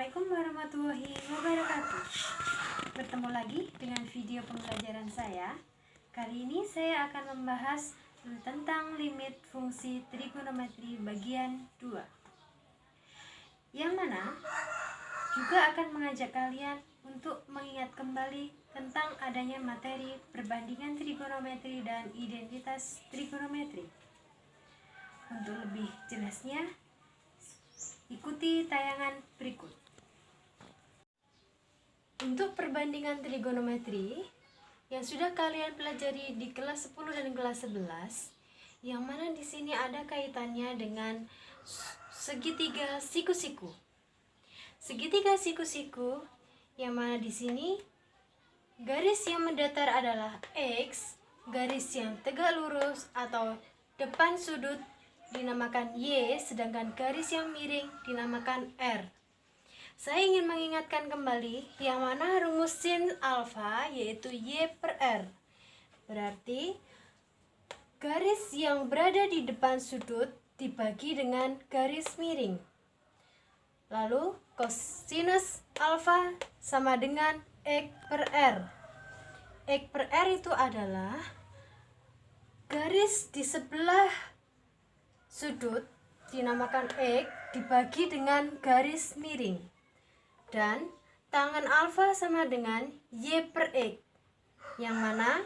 Assalamualaikum warahmatullahi wabarakatuh. Bertemu lagi dengan video pembelajaran saya. Kali ini saya akan membahas tentang limit fungsi trigonometri bagian 2, yang mana juga akan mengajak kalian untuk mengingat kembali tentang adanya materi perbandingan trigonometri dan identitas trigonometri. Untuk lebih jelasnya, ikuti tayangan berikut. Untuk perbandingan trigonometri yang sudah kalian pelajari di kelas 10 dan kelas 11, yang mana di sini ada kaitannya dengan segitiga siku-siku. Segitiga siku-siku yang mana di sini garis yang mendatar adalah X, garis yang tegak lurus atau depan sudut dinamakan Y, sedangkan garis yang miring dinamakan R. Saya ingin mengingatkan kembali yang mana rumus sin alfa yaitu Y per R. Berarti garis yang berada di depan sudut dibagi dengan garis miring. Lalu kosinus alfa sama dengan X per R. X per R itu adalah garis di sebelah sudut dinamakan X dibagi dengan garis miring, dan tangan alfa sama dengan Y per X, yang mana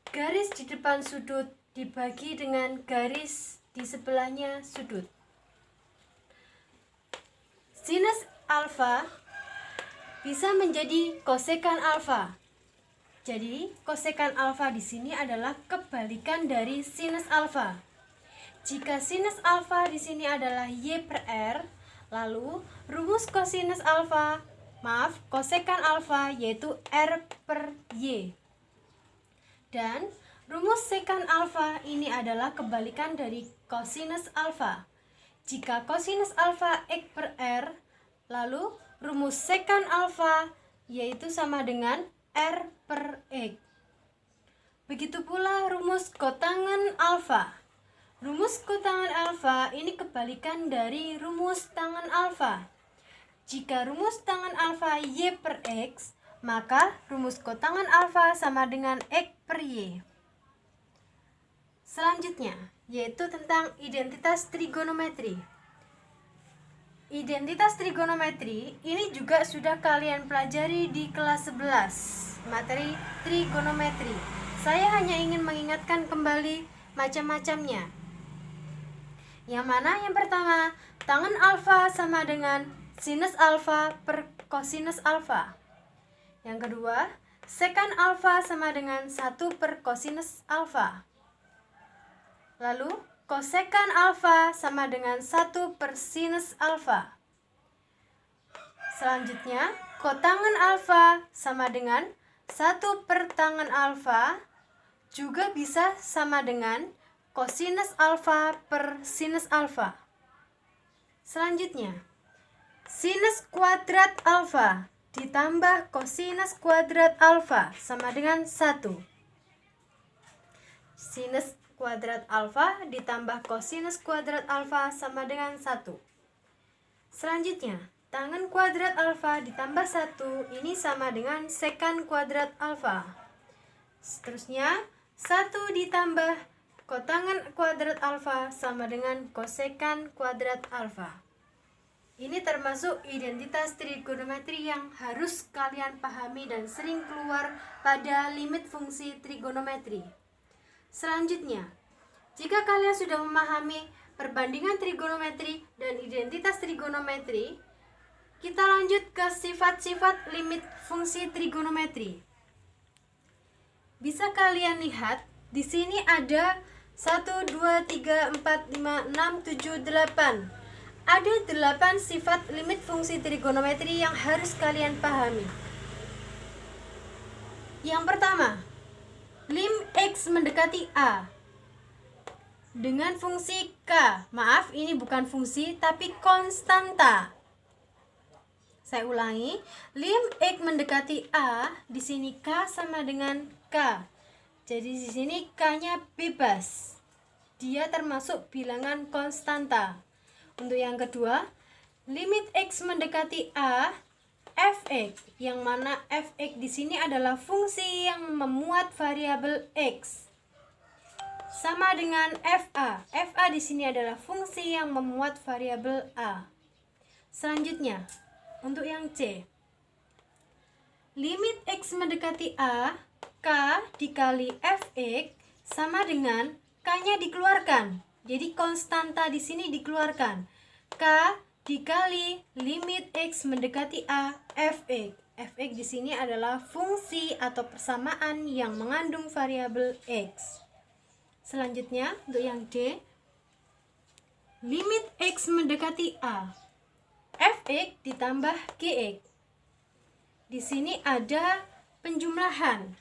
garis di depan sudut dibagi dengan garis di sebelahnya sudut. Sinus alfa bisa menjadi kosekan alfa. Jadi kosekan alfa di sini adalah kebalikan dari sinus alfa. Jika sinus alfa di sini adalah Y per R, lalu rumus kosinus alfa, kosekan alfa yaitu R per Y. Dan rumus sekan alfa ini adalah kebalikan dari kosinus alfa. Jika kosinus alfa X per R, lalu rumus sekan alfa yaitu sama dengan R per X. Begitu pula rumus kotangen alfa. Rumus kotangen alfa ini kebalikan dari rumus tangen alfa. Jika rumus tangen alfa Y per X, maka rumus kotangen alfa sama dengan X per Y. Selanjutnya, yaitu tentang identitas trigonometri. Identitas trigonometri ini juga sudah kalian pelajari di kelas 11, materi trigonometri. Saya hanya ingin mengingatkan kembali macam-macamnya. Yang mana yang pertama, tangen alfa sama dengan sinus alfa per kosinus alfa. Yang kedua, sekan alfa sama dengan 1 per kosinus alfa. Lalu, kosekan alfa sama dengan 1 per sinus alfa. Selanjutnya, kotangen alfa sama dengan 1 per tangen alfa juga bisa sama dengan kosinus alfa per sinus alfa. Selanjutnya, sinus kuadrat alfa ditambah kosinus kuadrat alfa sama dengan 1. Sinus kuadrat alfa ditambah kosinus kuadrat alfa sama dengan 1. Selanjutnya, tangen kuadrat alfa ditambah 1 ini sama dengan sekan kuadrat alfa. Seterusnya, 1 ditambah kotangen kuadrat alfa sama dengan kosekan kuadrat alfa. Ini termasuk identitas trigonometri yang harus kalian pahami dan sering keluar pada limit fungsi trigonometri. Selanjutnya, jika kalian sudah memahami perbandingan trigonometri dan identitas trigonometri, kita lanjut ke sifat-sifat limit fungsi trigonometri. Bisa kalian lihat, di sini ada 1, 2, 3, 4, 5, 6, 7, 8. Ada 8 sifat limit fungsi trigonometri yang harus kalian pahami. Yang pertama, lim X mendekati A dengan fungsi K. Maaf, ini bukan fungsi tapi konstanta. Saya ulangi, lim X mendekati A, di sini K sama dengan K. Jadi di sini K-nya bebas. Dia termasuk bilangan konstanta. Untuk yang kedua, limit X mendekati A, fx, yang mana fx di sini adalah fungsi yang memuat variabel X, sama dengan fa. Fa di sini adalah fungsi yang memuat variabel A. Selanjutnya, untuk yang C, limit X mendekati A, K dikali fx sama dengan K-nya dikeluarkan. Jadi konstanta di sini dikeluarkan. K dikali limit X mendekati A, fx. Fx di sini adalah fungsi atau persamaan yang mengandung variabel X. Selanjutnya, untuk yang D, limit X mendekati A, fx ditambah gx. Di sini ada penjumlahan.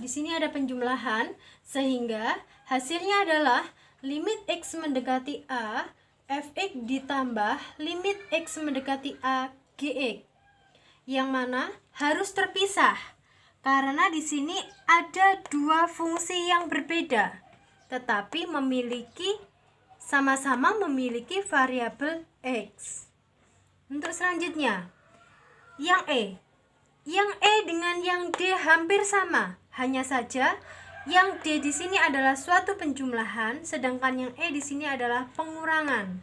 Di sini ada penjumlahan sehingga hasilnya adalah limit X mendekati A, fx ditambah limit X mendekati A, gx. Yang mana harus terpisah karena di sini ada dua fungsi yang berbeda tetapi sama-sama memiliki variabel X. Untuk selanjutnya, yang E. Yang E dengan yang D hampir sama, hanya saja yang D di sini adalah suatu penjumlahan, sedangkan yang E di sini adalah pengurangan.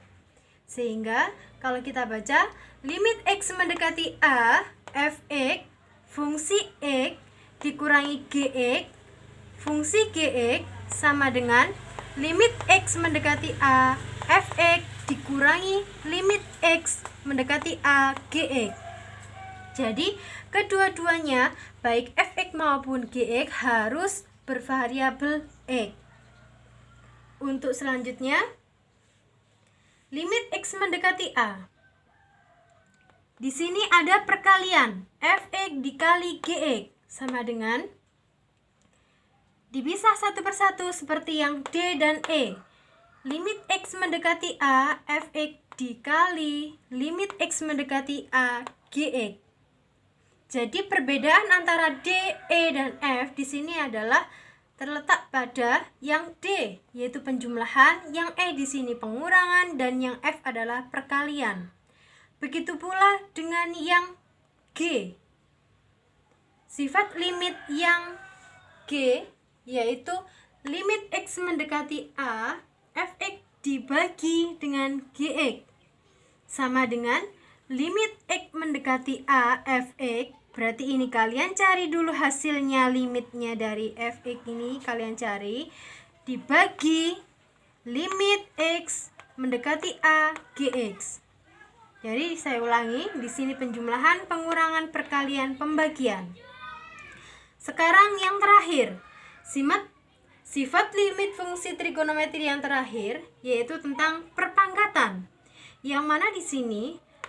Sehingga kalau kita baca limit X mendekati A, fx, fungsi X dikurangi gx, fungsi gx sama dengan limit X mendekati A, fx dikurangi limit X mendekati A, gx. Jadi kedua-duanya baik fx maupun gx harus bervariabel X. Untuk selanjutnya, limit X mendekati A. Di sini ada perkalian fx dikali gx sama dengan dipisah satu persatu seperti yang D dan E. Limit X mendekati A, fx dikali limit X mendekati A, gx. Jadi perbedaan antara D, E, dan F di sini adalah terletak pada yang D, yaitu penjumlahan, yang E di sini pengurangan, dan yang F adalah perkalian. Begitu pula dengan yang G. Sifat limit yang G yaitu limit X mendekati A, fx dibagi dengan gx sama dengan limit X mendekati A, fx. Berarti ini kalian cari dulu hasilnya, limitnya dari fx ini kalian cari, dibagi limit X mendekati A, gx. Jadi saya ulangi, di sini penjumlahan, pengurangan, perkalian, pembagian. Sekarang yang terakhir, sifat limit fungsi trigonometri yang terakhir yaitu tentang perpangkatan. Yang mana di sini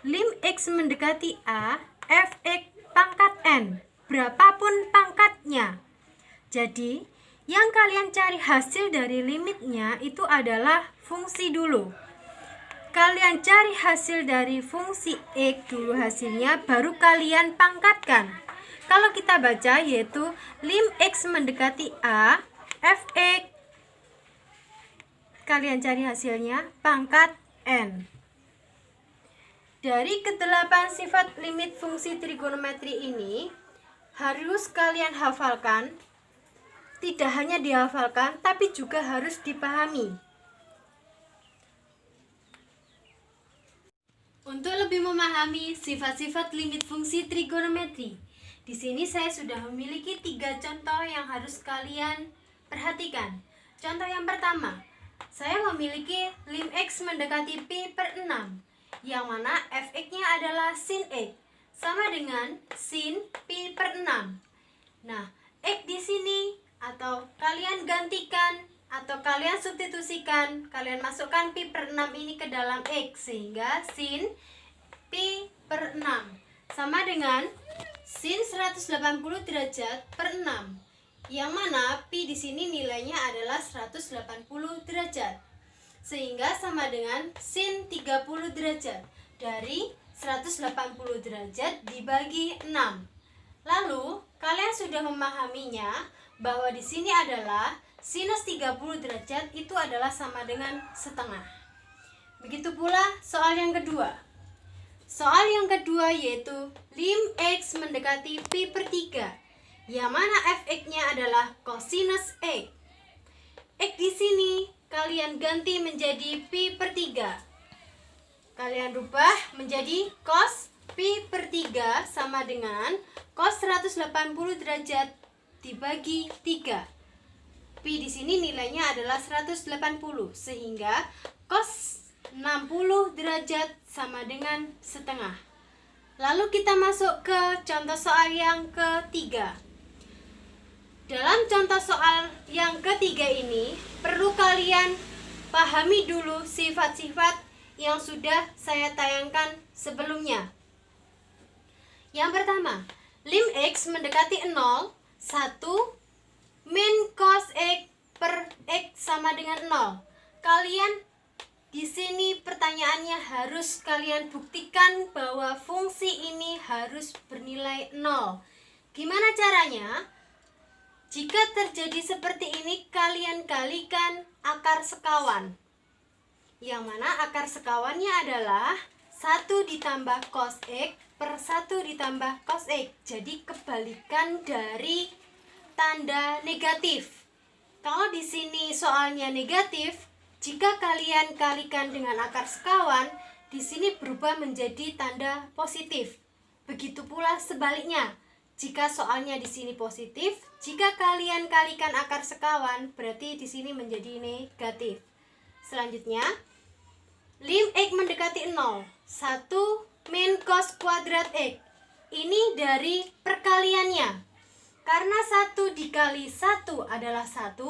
lim X mendekati A, fx pangkat n, berapapun pangkatnya. Jadi yang kalian cari hasil dari limitnya itu adalah fungsi dulu. Kalian cari hasil dari fungsi X dulu hasilnya, baru kalian pangkatkan. Kalau kita baca yaitu lim X mendekati A, fx, kalian cari hasilnya pangkat n. Dari ke-8 sifat limit fungsi trigonometri ini harus kalian hafalkan. Tidak hanya dihafalkan tapi juga harus dipahami. Untuk lebih memahami sifat-sifat limit fungsi trigonometri, di sini saya sudah memiliki 3 contoh yang harus kalian perhatikan. Contoh yang pertama, saya memiliki lim X mendekati pi per 6, yang mana fx-nya adalah sin X, sama dengan sin pi per 6. Nah, X di sini atau kalian gantikan atau kalian substitusikan, kalian masukkan pi per 6 ini ke dalam X, sehingga sin pi per 6 sama dengan sin 180 derajat per 6, yang mana pi di sini nilainya adalah 180 derajat, sehingga sama dengan sin 30 derajat dari 180 derajat dibagi 6. Lalu kalian sudah memahaminya bahwa di sini adalah sinus 30 derajat itu adalah sama dengan setengah. Begitu pula soal yang kedua. Soal yang kedua yaitu lim X mendekati pi per 3, yang mana fx-nya adalah kosinus X. X di sini kalian ganti menjadi pi per 3. Kalian rubah menjadi cos pi per 3 sama dengan cos 180 derajat dibagi 3. Pi di sini nilainya adalah 180, sehingga cos 60 derajat sama dengan setengah. Lalu kita masuk ke contoh soal yang ketiga. Dalam contoh soal yang ketiga ini, perlu kalian pahami dulu sifat-sifat yang sudah saya tayangkan sebelumnya. Yang pertama, lim X mendekati 0, 1 min cos X per X sama dengan 0. Kalian di sini pertanyaannya harus kalian buktikan bahwa fungsi ini harus bernilai 0. Gimana caranya? Jika terjadi seperti ini, kalian kalikan akar sekawan. Yang mana akar sekawannya adalah 1 ditambah cos X per 1 ditambah cos X. Jadi kebalikan dari tanda negatif. Kalau di sini soalnya negatif, jika kalian kalikan dengan akar sekawan, di sini berubah menjadi tanda positif. Begitu pula sebaliknya. Jika soalnya di sini positif, jika kalian kalikan akar sekawan, berarti di sini menjadi negatif. Selanjutnya, lim X mendekati 0, 1 min cos kuadrat X. Ini dari perkaliannya. Karena 1 dikali 1 adalah 1,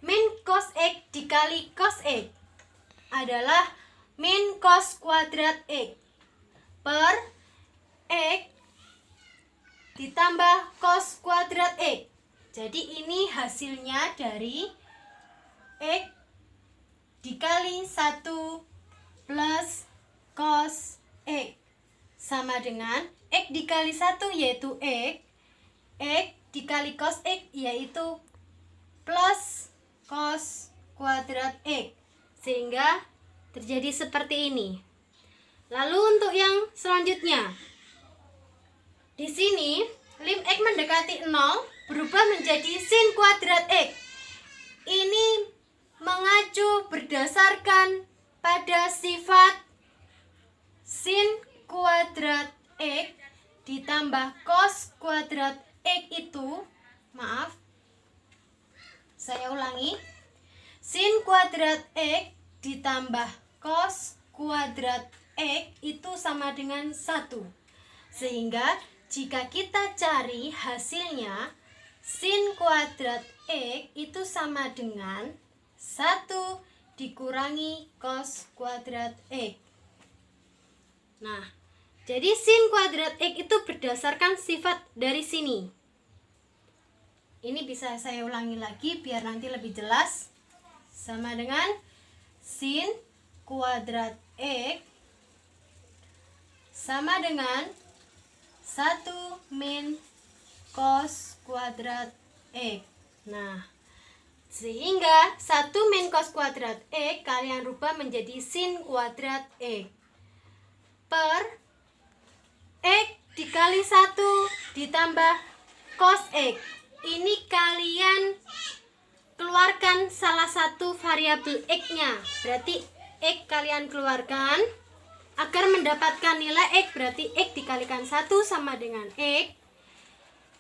min cos X dikali cos X adalah min cos kuadrat X per X ditambah cos kuadrat X. Jadi ini hasilnya dari X dikali 1 plus cos X sama dengan X dikali 1 yaitu X dikali cos X yaitu plus cos kuadrat X, sehingga terjadi seperti ini. Lalu untuk yang selanjutnya, di sini lim X mendekati 0 berubah menjadi sin kuadrat X. Ini mengacu berdasarkan pada sifat sin kuadrat X ditambah cos kuadrat X itu, maaf, saya ulangi, sin kuadrat X ditambah cos kuadrat X itu sama dengan 1. Sehingga jika kita cari hasilnya, sin kuadrat X itu sama dengan 1 dikurangi cos kuadrat X. Nah, jadi sin kuadrat X itu berdasarkan sifat dari sini. Ini bisa saya ulangi lagi biar nanti lebih jelas. Sama dengan sin kuadrat X sama dengan 1 min cos kuadrat X. Nah, sehingga 1 min cos kuadrat X kalian rubah menjadi sin kuadrat X per X dikali 1 ditambah cos X. Ini kalian keluarkan salah satu variabel X-nya. Berarti X kalian keluarkan agar mendapatkan nilai X, berarti X dikalikan 1 sama dengan X.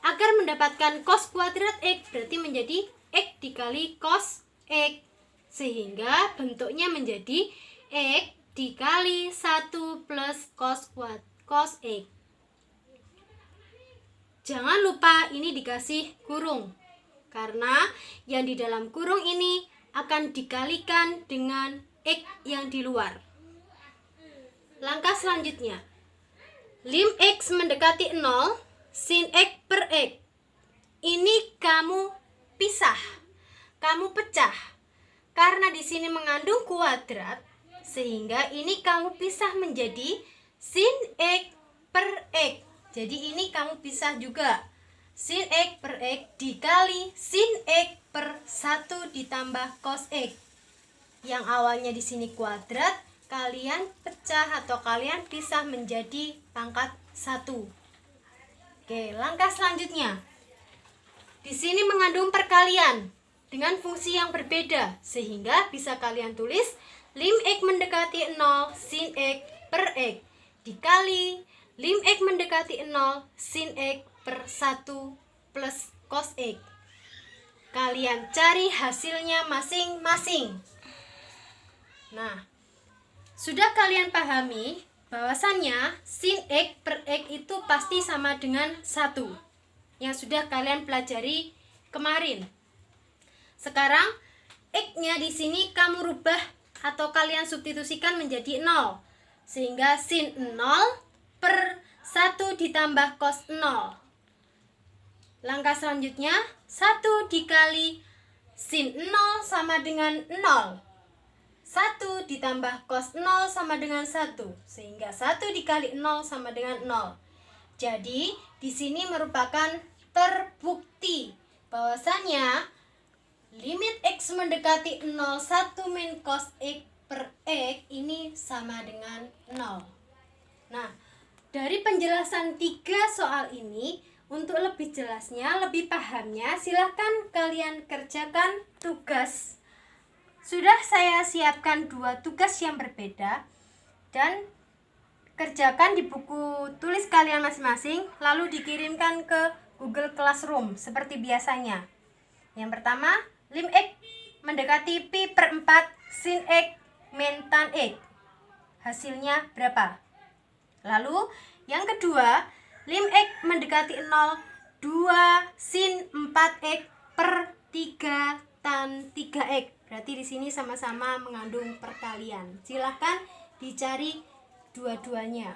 Agar mendapatkan cos kuadrat X, berarti menjadi X dikali cos X. Sehingga bentuknya menjadi X dikali 1 plus cos X. Jangan lupa ini dikasih kurung, karena yang di dalam kurung ini akan dikalikan dengan X yang di luar. Langkah selanjutnya, lim X mendekati 0, sin X per X. Ini kamu pisah, kamu pecah. Karena di sini mengandung kuadrat, sehingga ini kamu pisah menjadi sin X per X. Jadi ini kamu pisah juga. Sin X per X dikali sin X per 1 ditambah cos X. yang awalnya di sini kuadrat, kalian pecah atau kalian pisah menjadi pangkat 1. Oke, langkah selanjutnya. Di sini mengandung perkalian dengan fungsi yang berbeda, sehingga bisa kalian tulis lim X mendekati 0 sin X per X dikali lim X mendekati 0 sin X per 1 plus cos X. Kalian cari hasilnya masing-masing. Nah, sudah kalian pahami bahwasannya sin X per X itu pasti sama dengan 1 yang sudah kalian pelajari kemarin. Sekarang X-nya di sini kamu rubah atau kalian substitusikan menjadi 0, sehingga sin 0 per 1 ditambah cos 0. Langkah selanjutnya, 1 dikali sin 0 sama dengan 0. 1 ditambah cos 0 sama dengan 1, sehingga 1 dikali 0 sama dengan 0. Jadi, di sini merupakan terbukti bahwasanya limit X mendekati 0, 1 min cos X per X ini sama dengan 0. Nah, dari penjelasan 3 soal ini, untuk lebih jelasnya, lebih pahamnya, silahkan kalian kerjakan tugas. Sudah saya siapkan 2 tugas yang berbeda, dan kerjakan di buku tulis kalian masing-masing, lalu dikirimkan ke Google Classroom seperti biasanya. Yang pertama, lim X mendekati pi per 4 sin X min tan X. Hasilnya berapa? Lalu, yang kedua, lim X mendekati 0, 2 sin 4X per 3 tan 3X. Berarti di sini sama-sama mengandung perkalian. Silakan dicari dua-duanya.